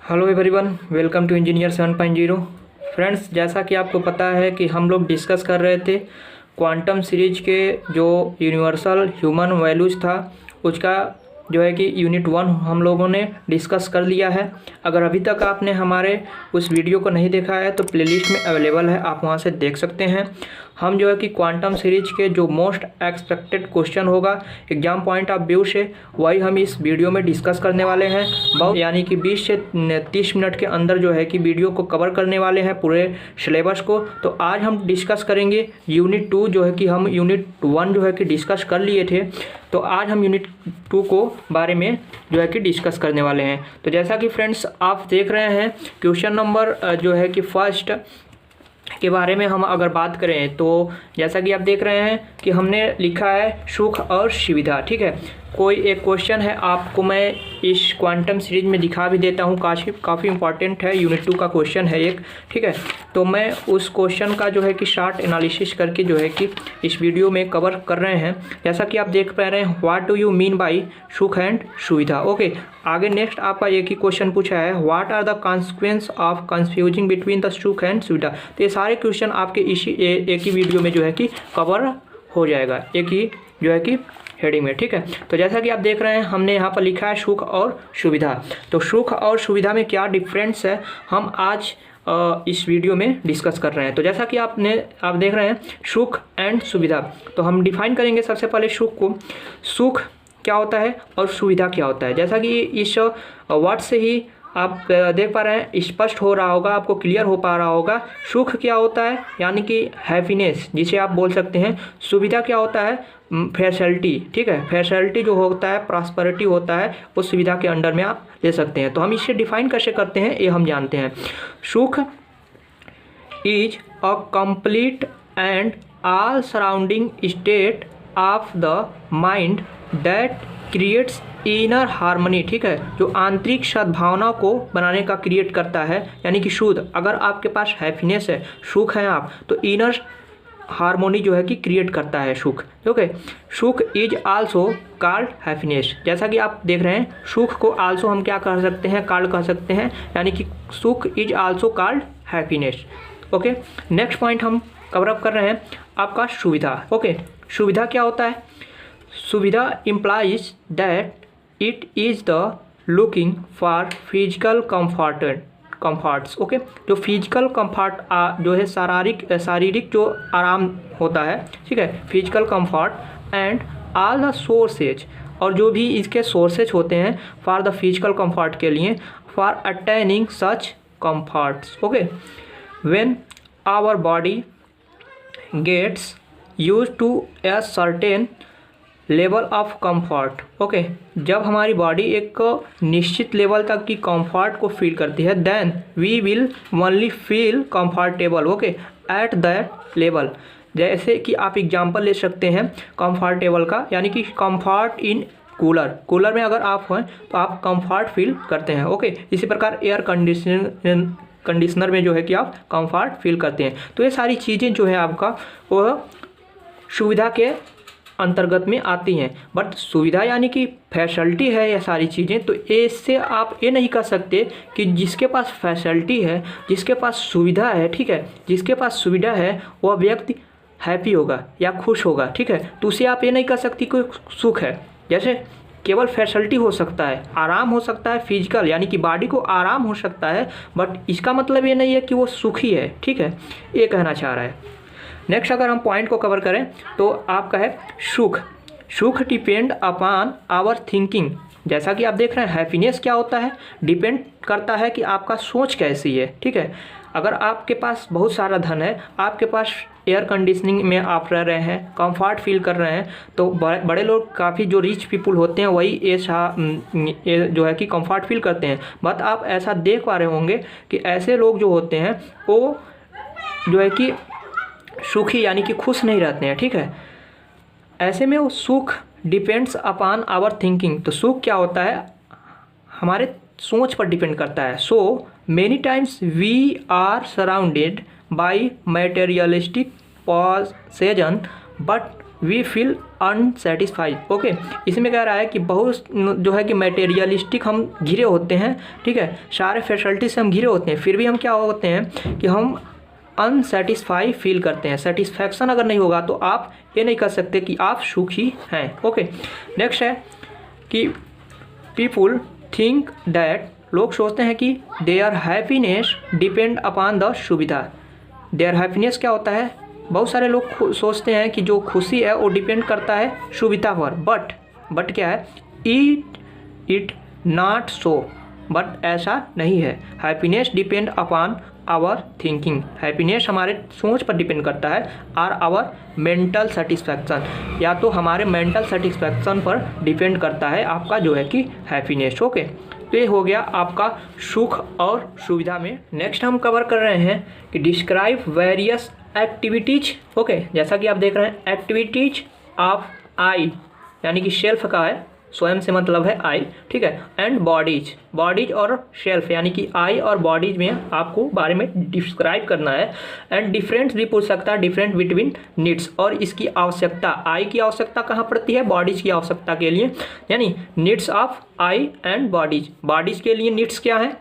Hello everyone, welcome to engineer 7.0। Friends, जैसा कि आपको पता है कि हम लोग डिस्कस कर रहे थे क्वांटम सीरीज के जो यूनिवर्सल ह्यूमन वैल्यूज़ था उसका जो है कि यूनिट 1 हम लोगों ने डिस्कस कर लिया है। अगर अभी तक आपने हमारे उस वीडियो को नहीं देखा है तो प्लेलिस्ट में अवेलेबल है, आप वहां से देख सकते हैं। हम जो है कि क्वांटम सीरीज के जो मोस्ट एक्सपेक्टेड क्वेश्चन होगा एग्जाम पॉइंट ऑफ व्यू से, वही हम इस वीडियो में डिस्कस करने वाले हैं। बहुत यानी कि 20 से 30 मिनट के अंदर जो है कि वीडियो को कवर करने वाले हैं पूरे सिलेबस को। तो आज हम डिस्कस करेंगे यूनिट 2, जो है कि हम यूनिट 1 जो है कि डिस्कस कर लिए थे, तो आज हम यूनिट 2 को बारे में जो है कि डिस्कस करने वाले हैं। तो जैसा कि फ्रेंड्स आप देख रहे हैं क्वेश्चन नंबर जो है कि फर्स्ट के बारे में हम अगर बात करें तो जैसा कि आप देख रहे हैं कि हमने लिखा है सुख और सुविधा। ठीक है, कोई एक क्वेश्चन है, आपको मैं इस क्वांटम सीरीज में दिखा भी देता हूँ, काफ़ी इंपॉर्टेंट है, यूनिट 2 का क्वेश्चन है एक। ठीक है, तो मैं उस क्वेश्चन का जो है कि शॉर्ट एनालिसिस करके जो है कि इस वीडियो में कवर कर रहे हैं। जैसा कि आप देख पा रहे हैं, what do you mean by sukh and suvidha. Okay, आगे नेक्स्ट आपका एक ही क्वेश्चन पूछा है, what are the consequence of confusing between the sukh and suvidha. तो ये सारे क्वेश्चन आपके इसी एक ही वीडियो में जो है कि कवर हो जाएगा, एक ही जो है कि हेडिंग में। ठीक है, तो जैसा कि आप देख रहे हैं हमने यहाँ पर लिखा है सुख और सुविधा। तो सुख और सुविधा में क्या डिफरेंस है हम आज इस वीडियो में डिस्कस कर रहे हैं। तो जैसा कि आप देख रहे हैं सुख एंड सुविधा, तो हम डिफाइन करेंगे सबसे पहले सुख को। सुख क्या होता है और सुविधा क्या होता है, जैसा कि इस वर्ड से ही आप देख पा रहे हैं, स्पष्ट हो रहा होगा, आपको क्लियर हो पा रहा होगा। सुख क्या होता है यानी कि हैप्पीनेस, जिसे आप बोल सकते हैं। सुविधा क्या होता है, फैसिलिटी। ठीक है, फैसिलिटी जो होता है, प्रॉस्पेरिटी होता है, उस सुविधा के अंडर में आप ले सकते हैं। तो हम इसे डिफाइन कैसे करते हैं ये हम जानते हैं। सुख is a complete and all surrounding state of the mind that creates inner harmony. ठीक है, जो आंतरिक सद्भावना को बनाने का क्रिएट करता है, यानी कि शुद्ध। अगर आपके पास हैप्पीनेस है, सुख है आप, तो इनर हार्मोनी जो है कि क्रिएट करता है सुख। ओके, सुख इज आल्सो कॉल्ड हैप्पीनेस। जैसा कि आप देख रहे हैं, सुख को आल्सो हम क्या कह सकते हैं, कॉल्ड कह सकते हैं, यानी कि सुख is also called happiness. Okay, next point हम कवर अप कर रहे हैं आपका सुविधा। ओके, सुविधा क्या होता है। सुविधा implies that it is the looking for physical comforts. Okay, जो फिजिकल कंफर्ट जो है शारीरिक जो आराम होता है। ठीक है, physical comfort and all the sources, और जो भी इसके सोर्सेज होते हैं फॉर द फिजिकल कंफर्ट के लिए, for attaining such comforts. Okay, when our body gets use to a certain level of comfort. Okay, जब हमारी बॉडी एक निश्चित लेवल तक की कंफर्ट को फील करती है, then we will only feel comfortable. Okay, at that level. जैसे कि आप एग्जांपल ले सकते हैं कंफर्टेबल का, यानी कि कंफर्ट इन कूलर में अगर आप हैं तो आप कंफर्ट फील करते हैं। ओके, इसी प्रकार एयर कंडीशनर में जो है कि आप कंफर्ट फील करते हैं। तो ये सारी चीज़ें जो है आपका वह सुविधा के अंतर्गत में आती हैं। बट सुविधा यानी कि फैसिलिटी है ये सारी चीज़ें, तो इससे आप ये नहीं कह सकते कि जिसके पास फैसिलिटी है, जिसके पास सुविधा है, ठीक है, जिसके पास सुविधा है वह व्यक्ति हैप्पी होगा या खुश होगा। ठीक है, तो उसे आप ये नहीं कह सकती कोई सुख है। जैसे केवल फैसिलिटी हो सकता है, आराम हो सकता है, फिजिकल यानी कि बॉडी को आराम हो सकता है, बट इसका मतलब ये नहीं है कि वो सुखी है। ठीक है, ये कहना चाह रहा है। नेक्स्ट अगर हम पॉइंट को कवर करें तो आपका है सुख डिपेंड अपॉन आवर थिंकिंग। जैसा कि आप देख रहे हैं, हैप्पीनेस क्या होता है, डिपेंड करता है कि आपका सोच कैसी है। ठीक है, अगर आपके पास बहुत सारा धन है, आपके पास एयर कंडीशनिंग में आप रह रहे हैं, कंफर्ट फील कर रहे हैं, तो बड़े लोग, काफ़ी जो रिच पीपुल होते हैं वही ऐसा जो है कि कंफर्ट फील करते हैं। बट आप ऐसा देख पा रहे होंगे कि ऐसे लोग जो होते हैं वो जो है कि सुखी यानी कि खुश नहीं रहते हैं। ठीक है, ऐसे में वो सुख डिपेंड्स अपॉन आवर थिंकिंग। तो सुख क्या होता है, हमारे सोच पर डिपेंड करता है। So many times we are surrounded by materialistic possession but we feel unsatisfied. Okay, इसमें कह रहा है कि बहुत जो है कि मटेरियलिस्टिक हम घिरे होते हैं, ठीक है, सारे फैसिलिटी से हम घिरे होते हैं, फिर भी हम क्या होते हैं कि हम अनसेटिस्फाई फील करते हैं। सेटिस्फैक्शन अगर नहीं होगा तो आप ये नहीं कर सकते कि आप सुखी हैं। ओके, नेक्स्ट है कि पीपुल थिंक दैट, लोग सोचते हैं कि their happiness depend upon the सुविधा। देयर हैप्पीनेस क्या होता है, बहुत सारे लोग सोचते हैं कि जो खुशी है वो डिपेंड करता है सुविधा पर, बट क्या है, इट नॉट सो, बट ऐसा नहीं है। Happiness depend upon our thinking, happiness हमारे सोच पर डिपेंड करता है, और आवर मेंटल सेटिस्फैक्शन, या तो हमारे मेंटल सेटिस्फैक्शन पर डिपेंड करता है आपका जो है कि हैप्पीनेस। ओके, तो ये हो गया आपका सुख और सुविधा में। नेक्स्ट हम कवर कर रहे हैं कि डिस्क्राइब वेरियस एक्टिविटीज। ओके, जैसा कि आप देख रहे हैं एक्टिविटीज ऑफ आई, यानी कि सेल्फ का है, स्वयं से मतलब है आई, ठीक है, एंड बॉडीज और सेल्फ, यानी कि आई और बॉडीज में आपको बारे में डिस्क्राइब करना है। एंड डिफरेंस भी पूछ सकता है, डिफरेंट बिटवीन नीड्स, और इसकी आवश्यकता, आई की आवश्यकता कहाँ पड़ती है, बॉडीज की आवश्यकता के लिए, यानी needs of I and bodies के लिए नीड्स क्या है,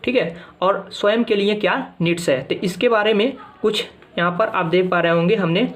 ठीक है, और स्वयं के लिए क्या नीड्स है। तो इसके बारे में कुछ यहाँ पर आप देख पा रहे होंगे, हमने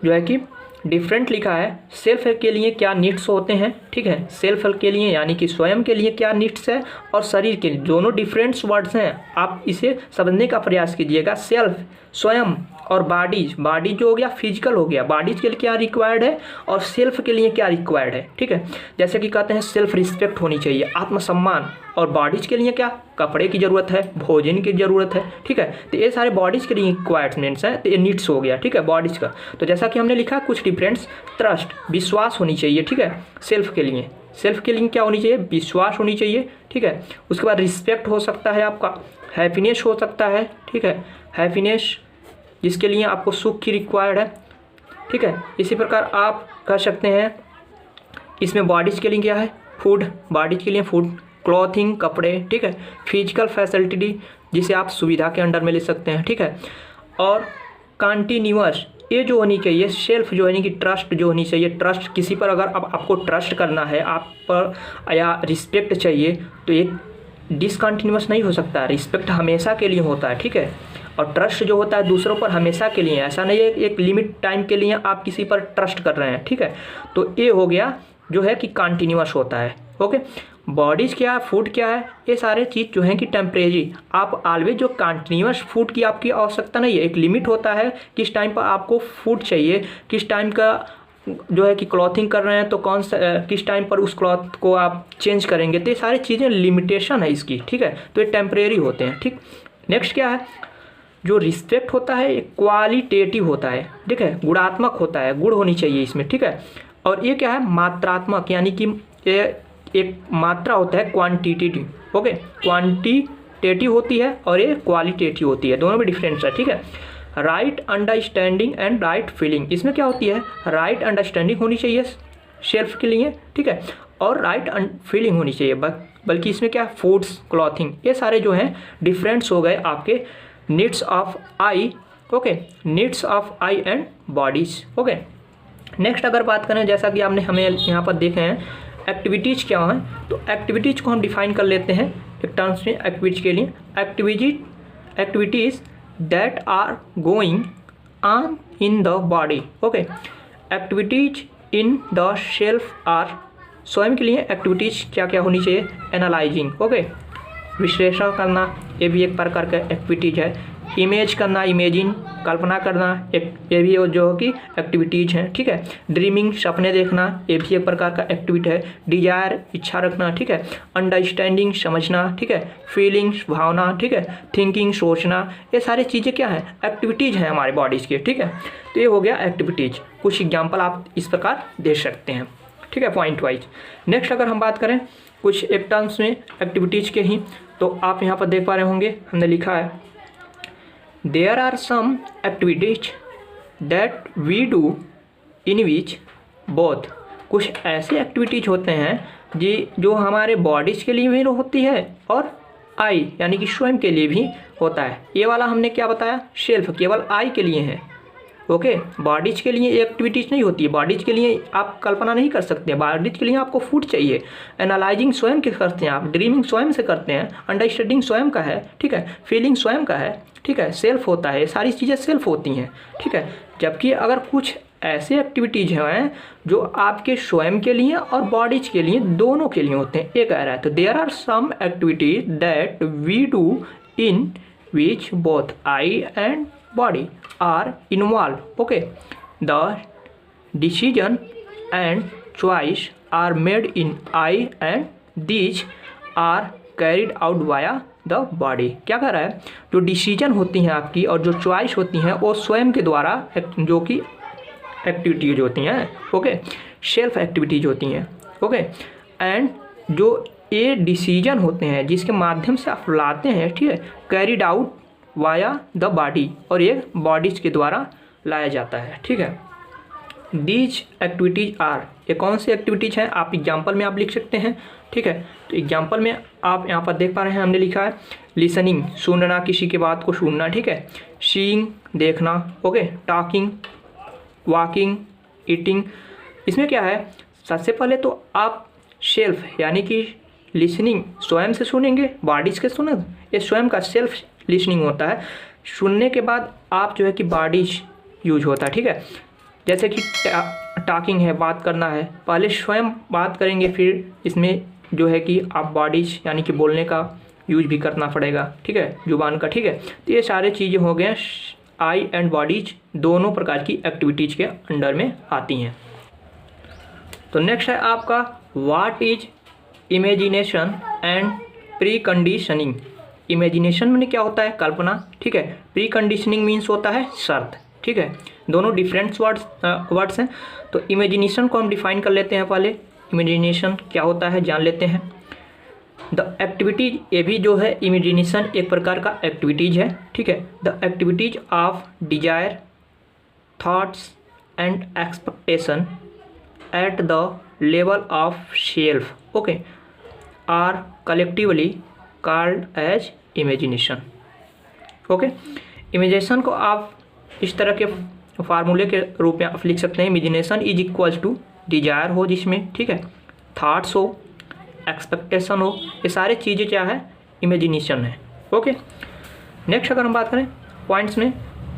जो है कि डिफरेंट लिखा है। सेल्फ के लिए क्या नीड्स होते हैं, ठीक है, सेल्फ के लिए यानी कि स्वयं के लिए क्या नीड्स है, और शरीर के लिए, दोनों डिफरेंट वर्ड्स हैं, आप इसे समझने का प्रयास कीजिएगा। सेल्फ स्वयं, और बॉडीज जो हो गया फिजिकल हो गया, बॉडीज के लिए क्या रिक्वायर्ड है और सेल्फ के लिए क्या रिक्वायर्ड है, ठीक है। जैसे कि कहते हैं सेल्फ रिस्पेक्ट होनी चाहिए, आत्मसम्मान, और बॉडीज के लिए क्या, कपड़े की ज़रूरत है, भोजन की ज़रूरत है, ठीक है। तो ये सारे बॉडीज के लिए रिक्वायरमेंट्स हैं, तो ये नीड्स हो गया, ठीक है, बॉडीज का। तो जैसा कि हमने लिखा कुछ डिफरेंस, ट्रस्ट विश्वास होनी चाहिए, ठीक है, सेल्फ के लिए क्या होनी चाहिए, विश्वास होनी चाहिए, ठीक है। उसके बाद रिस्पेक्ट हो सकता है आपका, हैप्पीनेस हो सकता है, ठीक है, हैप्पीनेस जिसके लिए आपको सुख की रिक्वायर्ड है, ठीक है। इसी प्रकार आप कह सकते हैं इसमें बॉडीज के लिए क्या है, फूड, बॉडीज के लिए फूड, क्लॉथिंग कपड़े, ठीक है, फिजिकल फैसिलिटी जिसे आप सुविधा के अंडर में ले सकते हैं, ठीक है, और कंटिन्यूअस ये जो होनी चाहिए, सेल्फ जो है कि ट्रस्ट जो होनी चाहिए, ट्रस्ट किसी पर अगर अब आपको ट्रस्ट करना है, आप पर या रिस्पेक्ट चाहिए तो ये डिसकंटिन्यूअस नहीं हो सकता, रिस्पेक्ट हमेशा के लिए होता है, ठीक है, और ट्रस्ट जो होता है दूसरों पर हमेशा के लिए, ऐसा नहीं है एक लिमिट टाइम के लिए आप किसी पर ट्रस्ट कर रहे हैं, ठीक है। तो ये हो गया जो है कि कंटिन्यूअस होता है। ओके, बॉडीज़ क्या है, फूड क्या है, ये सारे चीज़ जो हैं कि टेम्परेरी, आप ऑलवेज जो कंटिन्यूअस फूड की आपकी आवश्यकता नहीं है, एक लिमिट होता है किस टाइम पर आपको फूड चाहिए, किस टाइम का जो है कि क्लॉथिंग कर रहे हैं तो कौन सा किस टाइम पर उस क्लॉथ को आप चेंज करेंगे, तो ये सारी चीज़ें लिमिटेशन है इसकी, ठीक है, तो ये टेम्परेरी होते हैं, ठीक। नेक्स्ट क्या है, जो रिस्पेक्ट होता है क्वालिटेटिव होता है, ठीक है, गुणात्मक होता है, गुण होनी चाहिए इसमें, ठीक है। और ये क्या है, मात्रात्मक, यानी कि ये एक मात्रा होता है, क्वांटिटेटिव। ओके, क्वांटिटेटिव होती है और ये क्वालिटेटिव होती है, दोनों में डिफरेंस है, ठीक है। Right understanding and right feeling, इसमें क्या होती है, राइट अंडरस्टैंडिंग होनी चाहिए सेल्फ के लिए, ठीक है, और राइट फीलिंग होनी चाहिए, बल्कि इसमें क्या, फूड्स, क्लॉथिंग, ये सारे जो हैं डिफरेंस हो गए आपके needs of I. Okay, needs of I and bodies. Okay, next अगर बात करें, जैसा कि आपने हमें यहाँ पर देखे हैं एक्टिविटीज़ क्या हैं, तो एक्टिविटीज़ को हम डिफाइन कर लेते हैं एक टर्म्स में एक्टिविटीज के लिए, activities that are going on in the body. Okay, activities in the self are, स्वयं के लिए एक्टिविटीज़ क्या क्या होनी चाहिए, एनालाइजिंग, ओके, विश्लेषण करना, ये भी एक प्रकार का एक्टिविटीज है, इमेज करना, इमेजिन, कल्पना करना, एक ये भी जो कि एक्टिविटीज़ हैं, ठीक है। ड्रीमिंग, सपने देखना, ये भी एक प्रकार का एक्टिविटी है। डिजायर, इच्छा रखना, ठीक है। अंडरस्टैंडिंग, समझना, ठीक है। फीलिंग्स, भावना, ठीक है। थिंकिंग, सोचना, ये सारी चीज़ें क्या है, एक्टिविटीज़ हैं हमारे बॉडीज़ के, ठीक है। तो ये हो गया एक्टिविटीज़, कुछ एग्जाम्पल आप इस प्रकार दे सकते हैं, ठीक है, पॉइंट वाइज। नेक्स्ट अगर हम बात करें कुछ एक टर्म्स में एक्टिविटीज़ के ही, तो आप यहाँ पर देख पा रहे होंगे हमने लिखा है there are some activities that we do in which both, कुछ ऐसे एक्टिविटीज होते हैं जो हमारे बॉडीज़ के लिए भी होती है और आई यानी कि स्वयं के लिए भी होता है। ये वाला हमने क्या बताया, सेल्फ केवल आई के लिए है, ओके, बॉडीज के लिए एक्टिविटीज़ नहीं होती है, बॉडीज के लिए आप कल्पना नहीं कर सकते हैं, बॉडीज के लिए आपको फूड चाहिए। एनालाइजिंग स्वयं के करते हैं आप, ड्रीमिंग स्वयं से करते हैं, अंडरस्टैंडिंग स्वयं का है, ठीक है, फीलिंग स्वयं का है, ठीक है, सेल्फ होता है, सारी चीज़ें सेल्फ होती हैं, ठीक है। जबकि अगर कुछ ऐसे एक्टिविटीज़ हैं जो आपके स्वयं के लिए और बॉडीज के लिए, दोनों के लिए होते हैं। ये कह रहा है तो there are some activities that we do in which both I and body are involve. Okay, the decision and choice are made in I and these are carried out via the body. क्या कह रहा है, जो decision होती हैं आपकी और जो चॉइस होती हैं वो स्वयं के द्वारा, जो कि एक्टिविटीज होती हैं, ओके, सेल्फ एक्टिविटीज होती हैं, ओके, एंड जो ये डिसीजन होते हैं जिसके माध्यम से आप लाते हैं, ठीक है, carried out via the body, और ये बॉडीज के द्वारा लाया जाता है, ठीक है। दीज एक्टिविटीज आर, ये कौन सी एक्टिविटीज हैं, आप एग्जाम्पल में आप लिख सकते हैं, ठीक है। तो एग्जाम्पल में आप यहाँ पर देख पा रहे हैं, हमने लिखा है लिसनिंग, सुनना, किसी की बात को सुनना, ठीक है, सीइंग, देखना, ओके, टॉकिंग, वॉकिंग, ईटिंग। इसमें क्या है, सबसे पहले तो आप सेल्फ यानी कि लिसनिंग स्वयं से सुनेंगे, बॉडीज के सुने, ये स्वयं का सेल्फ लिसनिंग होता है। सुनने के बाद आप जो है कि बॉडीज यूज होता है, ठीक है। जैसे कि टॉकिंग है, बात करना है, पहले स्वयं बात करेंगे, फिर इसमें जो है कि आप बॉडीज यानी कि बोलने का यूज भी करना पड़ेगा, ठीक है, जुबान का, ठीक है। तो ये सारे चीज़ें हो गए, आई एंड बॉडीज दोनों प्रकार की एक्टिविटीज़ के अंडर में आती हैं। तो नेक्स्ट है आपका what is imagination and pre conditioning. Imagination में क्या होता है, कल्पना, ठीक है। प्री कंडीशनिंग मीन्स होता है शर्त, ठीक है। दोनों डिफरेंट वर्ड्स हैं। तो इमेजिनेशन को हम डिफाइन कर लेते हैं पहले। इमेजिनेशन क्या होता है जान लेते हैं। द एक्टिविटीज, ये भी जो है इमेजिनेशन एक प्रकार का एक्टिविटीज है, ठीक है। The activities of desire, thoughts and expectation at the level of self, okay, are collectively called as imagination. Okay, imagination को आप इस तरह के फार्मूले के रूप में आप लिख सकते हैं। Imagination is equals to desire हो जिसमें, ठीक है, थॉट्स हो, एक्सपेक्टेशन हो, ये सारी चीज़ें क्या है, इमेजिनेशन है। ओके, नेक्स्ट अगर हम बात करें पॉइंट्स में,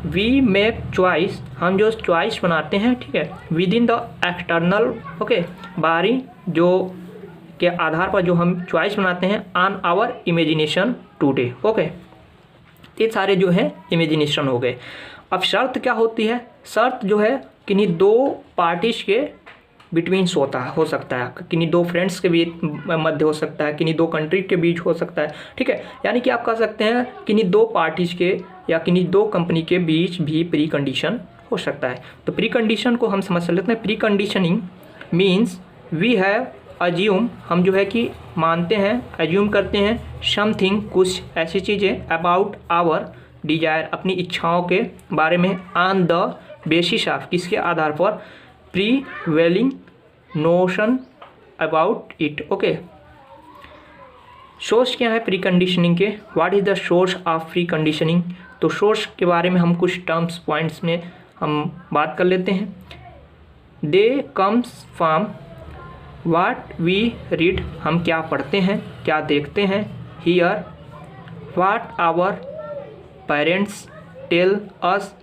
वी मेक चॉइस, हम जो चॉइस बनाते हैं, ठीक है, with in the external, okay, बाहरी जो के आधार पर जो हम चॉइस बनाते हैं, on our imagination today. Okay, ये सारे जो है इमेजिनेशन हो गए। अब शर्त क्या होती है, शर्त जो है किन्हीं दो पार्टीज के बिटवीन्स हो सकता है, किन्हीं दो फ्रेंड्स के बीच मध्य हो सकता है, किन्हीं दो कंट्री के बीच हो सकता है, ठीक है। यानी कि आप कह सकते हैं किन्हीं दो पार्टीज के या किन्हीं दो कंपनी के बीच भी प्री कंडीशन हो सकता है। तो प्री कंडीशन को हम समझ लेते हैं। Preconditioning means we have assume, हम जो है कि मानते हैं, अज्यूम करते हैं, समथिंग, कुछ ऐसी चीज़ें, अबाउट आवर डिजायर, अपनी इच्छाओं के बारे में, ऑन द बेसिस ऑफ, किसके आधार पर, prevailing notion about it. Okay, source क्या है प्री कंडीशनिंग के, what is the source of pre conditioning. तो सोर्स के बारे में हम कुछ टर्म्स पॉइंट्स में हम बात कर लेते हैं। They comes from what we read, हम क्या पढ़ते हैं, क्या देखते हैं। Hear what our parents tell us,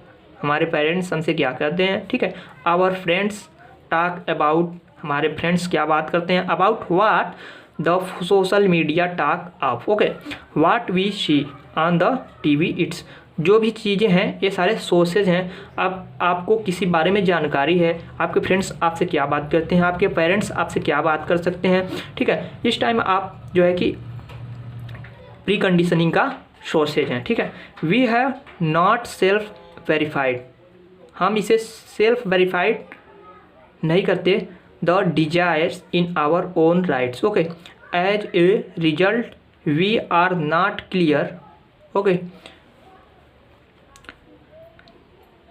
हमारे पेरेंट्स हमसे क्या कहते हैं, ठीक है। आवर फ्रेंड्स टॉक अबाउट, हमारे फ्रेंड्स क्या बात करते हैं। About what the social media talk of, okay, what we see on the TV it's, जो भी चीज़ें हैं ये सारे सोर्सेज हैं। अब आपको किसी बारे में जानकारी है, आपके फ्रेंड्स आपसे क्या बात करते हैं, आपके पेरेंट्स आपसे क्या बात कर सकते हैं, ठीक है। इस टाइम आप जो है कि प्री कंडीशनिंग का सोर्सेज हैं, ठीक है। We have not self verified, हम इसे सेल्फ वेरीफाइड नहीं करते। The desires in our own rights, okay, as a result we are not clear, okay,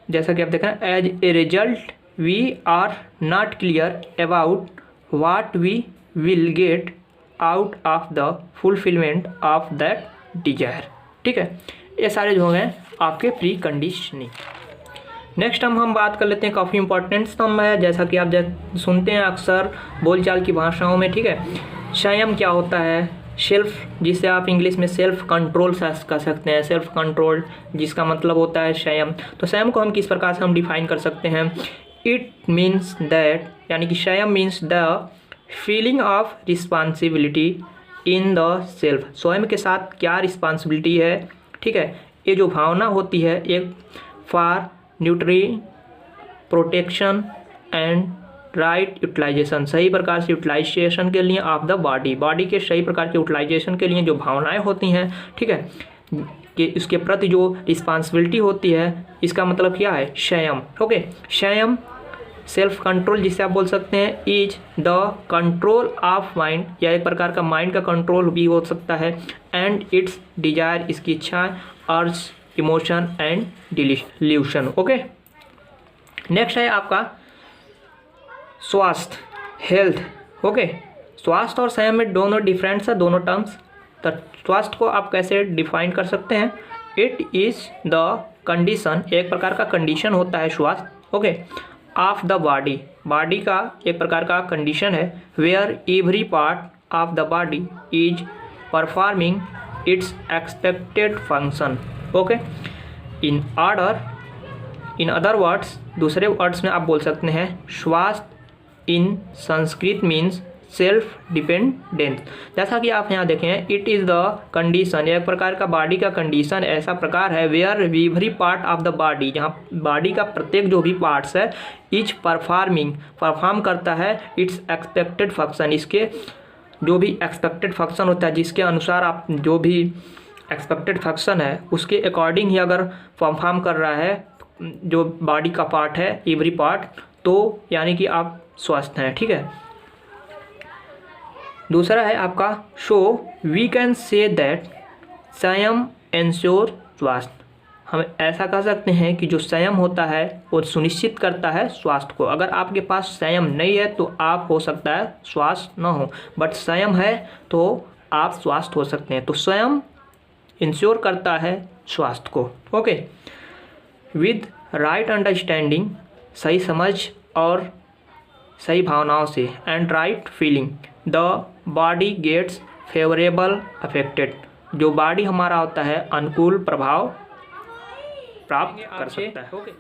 जैसा कि आप देख रहे हैं, as a result we are not clear about what we will get out of the fulfilment of that desire, ठीक है। ये सारे जो हैं आपके प्री कंडीशनिंग। नेक्स्ट हम बात कर लेते हैं, काफ़ी इंपॉर्टेंट स्तंभ है, जैसा कि आप सुनते हैं अक्सर बोलचाल की भाषाओं में, ठीक है। संयम क्या होता है? सेल्फ, जिसे आप इंग्लिश में सेल्फ कंट्रोल कह सकते हैं, सेल्फ कंट्रोल, जिसका मतलब होता है संयम। तो संयम को हम किस प्रकार से हम डिफाइन कर सकते हैं? इट मीन्स दैट, यानी कि संयम means the feeling of responsibility in the self. स्वयं के साथ क्या रिस्पॉन्सिबिलिटी है, ठीक है, ये जो भावना होती है एक for nurture protection and right utilisation, सही प्रकार से यूटिलाइजेशन के लिए ऑफ द बॉडी, बॉडी के सही प्रकार के यूटिलाइजेशन के लिए जो भावनाएं होती हैं, ठीक है, कि इसके प्रति जो रिस्पॉन्सिबिलिटी होती है, इसका मतलब क्या है? संयम। ओके, संयम सेल्फ कंट्रोल जिसे आप बोल सकते हैं is the control of mind, या एक प्रकार का माइंड का कंट्रोल भी हो सकता है, एंड इट्स डिजायर, इसकी इच्छाएं, urge, emotion and delusion. Okay, next है आपका स्वास्थ्य, हेल्थ। ओके, स्वास्थ्य और संयम में दोनों डिफरेंट्स है, दोनों टर्म्स। तो स्वास्थ्य को आप कैसे डिफाइन कर सकते हैं? इट इज़ द कंडीशन, एक प्रकार का कंडीशन होता है स्वास्थ्य, okay, of the body, body का एक प्रकार का कंडीशन है, where every part of the body is performing its expected function. Okay, in other words, दूसरे वर्ड्स में आप बोल सकते हैं स्वास्थ्य in Sanskrit means self dependence. जैसा कि आप यहाँ देखें, इट इज़ द कंडीशन, एक प्रकार का बॉडी का कंडीशन ऐसा प्रकार है, where every part of the body, जहाँ बॉडी का प्रत्येक जो भी पार्ट्स है इज परफॉर्म करता है इट्स एक्सपेक्टेड फंक्शन, इसके जो भी एक्सपेक्टेड फंक्शन होता है, जिसके अनुसार आप जो भी एक्सपेक्टेड फंक्शन है उसके अकॉर्डिंग ही अगर परफॉर्म कर रहा है जो बॉडी का पार्ट है, एवरी पार्ट, तो यानी कि आप स्वस्थ हैं, ठीक है। दूसरा है आपका so we can say that संयम एंश्योर स्वास्थ्य, हम ऐसा कह सकते हैं कि जो संयम होता है वो सुनिश्चित करता है स्वास्थ्य को। अगर आपके पास संयम नहीं है तो आप हो सकता है स्वास्थ्य न हो, बट संयम है तो आप स्वास्थ्य हो सकते हैं। तो स्वयं इंश्योर करता है स्वास्थ्य को। ओके, विद राइट अंडरस्टैंडिंग, सही समझ और सही भावनाओं से, and right feeling the body gets favourable affected, जो बॉडी हमारा होता है अनुकूल प्रभाव प्राप्त कर सकता है। ओके,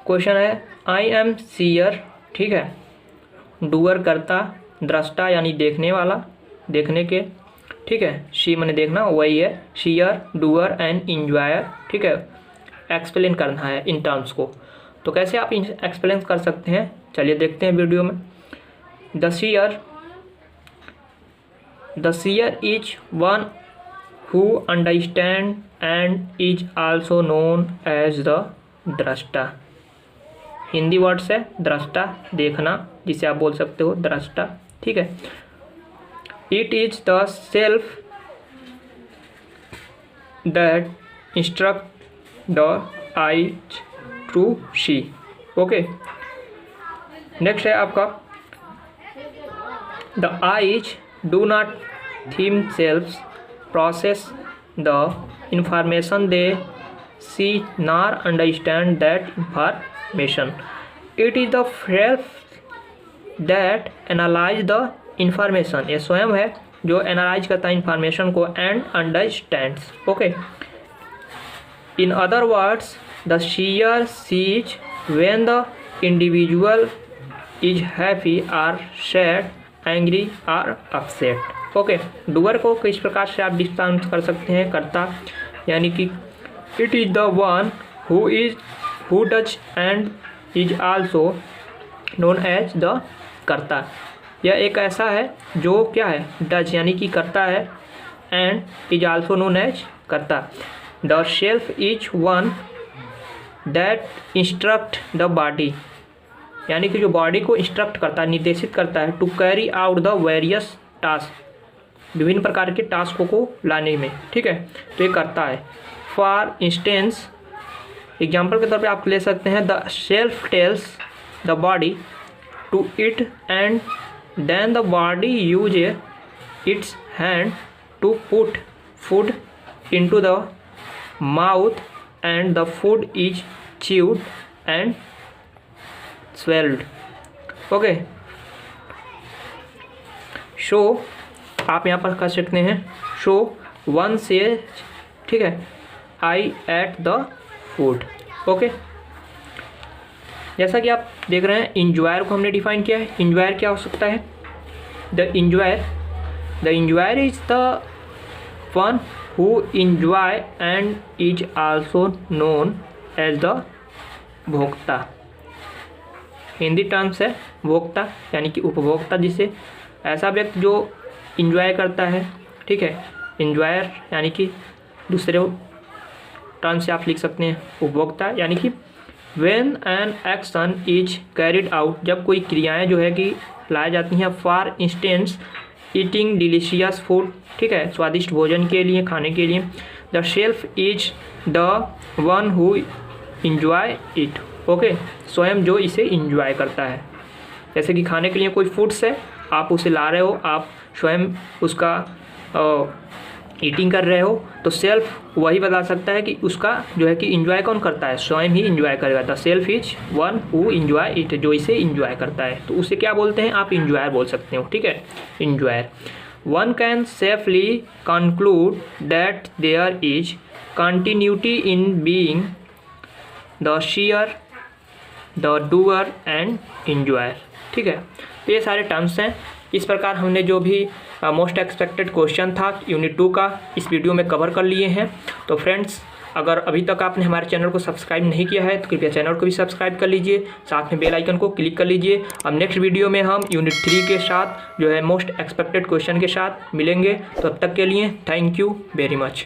क्वेश्चन है आई एम सीयर, ठीक है, डूअर करता, दृष्टा यानी देखने वाला, देखने के, ठीक है, सी मैंने देखना वही है, सीयर, डूअर एंड इंजॉयर, ठीक है, एक्सप्लेन करना है इन टर्म्स को। तो कैसे आप एक्सप्लेन कर सकते हैं, चलिए देखते हैं वीडियो में। The seer is one who understand and is also known as the दृष्टा। हिंदी वर्ड से दृष्टा, देखना, जिसे आप बोल सकते हो दृष्टा, ठीक है। It is the self that instruct the eyes to see. Okay, next है आपका the eyes do not themselves process the information they see nor understand that information. It is the self that analyze the information, ये स्वयं है जो analyse करता है information को, and understands. Okay, in other words the seer sees when the individual is happy or sad, angry or upset. Okay, doer को किस प्रकार से आप डिस्काउंट कर सकते हैं, करता, यानी कि it is the one who does and is also known as the करता। यह एक ऐसा है जो क्या है, डज यानी कि करता है, and is also known as करता। The self is one that instruct the body, यानी कि जो बॉडी को इंस्ट्रक्ट करता है, निर्देशित करता है, to carry out the various task, विभिन्न प्रकार के टास्कों को लाने में, ठीक है, तो ये करता है। फॉर इंस्टेंस, एग्जाम्पल के तौर पे आप ले सकते हैं, the self tells the body to it and then the body use its hand to put food into the mouth and the food is chewed and swelled. Okay, so आप यहाँ पर कर सकते हैं शो वन से, ठीक है, आई at the food. Okay, जैसा कि आप देख रहे हैं इंजॉयर को हमने डिफाइन किया है। इंजॉयर क्या हो सकता है? The enjoyer is the one who enjoy and is also known as the भोक्ता। हिंदी टर्म्स है भोक्ता यानी कि उपभोक्ता, जिसे ऐसा व्यक्ति जो इंजॉय करता है, ठीक है। इंजॉयर यानी कि दूसरे टर्म से आप लिख सकते हैं उपभोक्ता, यानी कि when an action is carried out, जब कोई क्रियाएं जो है कि लाई जाती हैं। For instance eating delicious food, ठीक है, स्वादिष्ट भोजन के लिए, खाने के लिए। The shelf is the one who enjoy it. Okay, स्वयं जो इसे इंजॉय करता है। जैसे कि खाने के लिए कोई फूड्स है, आप उसे ला रहे हो, आप स्वयं उसका ईटिंग कर रहे हो, तो सेल्फ वही बता सकता है कि उसका जो है कि इंजॉय कौन करता है, स्वयं ही इंजॉय करेगा। The self is one who enjoy it, जो इसे इंजॉय करता है, तो उसे क्या बोलते हैं आप? इंजॉयर बोल सकते हो, ठीक है, enjoyer. One can safely conclude that there is continuity in being the seer, the doer and enjoyer, ठीक है। तो ये सारे टर्म्स हैं। इस प्रकार हमने जो भी मोस्ट एक्सपेक्टेड क्वेश्चन था यूनिट 2 का इस वीडियो में कवर कर लिए हैं। तो फ्रेंड्स, अगर अभी तक आपने हमारे चैनल को सब्सक्राइब नहीं किया है तो कृपया चैनल को भी सब्सक्राइब कर लीजिए, साथ में बेल आइकन को क्लिक कर लीजिए। अब नेक्स्ट वीडियो में हम यूनिट 3 के साथ जो है मोस्ट एक्सपेक्टेड क्वेश्चन के साथ मिलेंगे। तो अब तक के लिए थैंक यू वेरी मच।